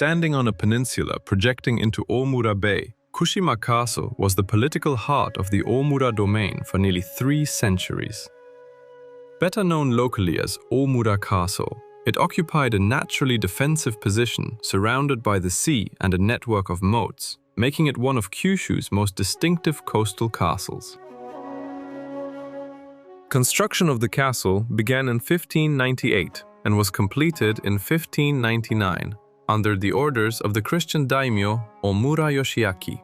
Standing on a peninsula projecting into Ōmura Bay, Kushima Castle was the political heart of the Ōmura Domain for nearly 3 centuries. Better known locally as Ōmura Castle, it occupied a naturally defensive position surrounded by the sea and a network of moats, making it one of Kyushu's most distinctive coastal castles. Construction of the castle began in 1598 and was completed in 1599 under the orders of the Christian Daimyo Ōmura Yoshiaki.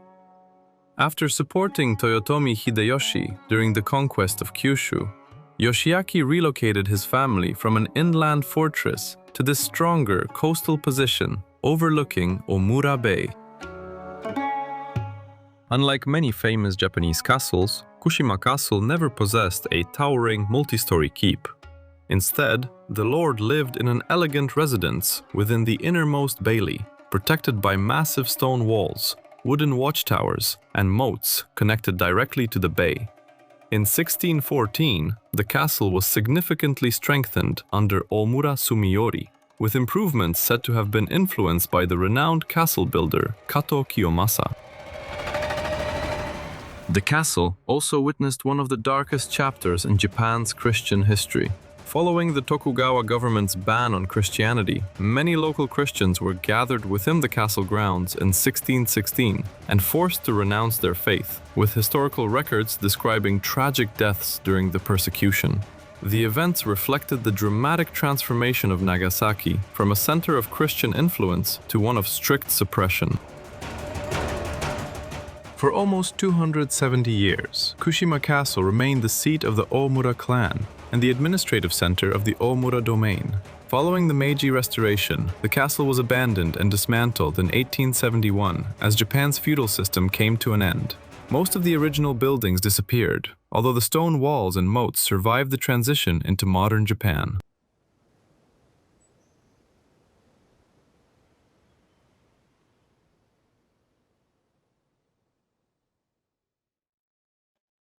After supporting Toyotomi Hideyoshi during the conquest of Kyushu, Yoshiaki relocated his family from an inland fortress to this stronger coastal position overlooking Ōmura Bay. Unlike many famous Japanese castles, Kushima Castle never possessed a towering multi-story keep. Instead, the lord lived in an elegant residence within the innermost bailey, protected by massive stone walls, wooden watchtowers, and moats connected directly to the bay. In 1614, the castle was significantly strengthened under Ōmura Sumiyori, with improvements said to have been influenced by the renowned castle builder Kato Kiyomasa. The castle also witnessed one of the darkest chapters in Japan's Christian history. Following the Tokugawa government's ban on Christianity, many local Christians were gathered within the castle grounds in 1616 and forced to renounce their faith, with historical records describing tragic deaths during the persecution. The events reflected the dramatic transformation of Nagasaki from a center of Christian influence to one of strict suppression. For almost 270 years, Kushima Castle remained the seat of the Ōmura clan and the administrative center of the Ōmura Domain. Following the Meiji Restoration, the castle was abandoned and dismantled in 1871 as Japan's feudal system came to an end. Most of the original buildings disappeared, although the stone walls and moats survived the transition into modern Japan.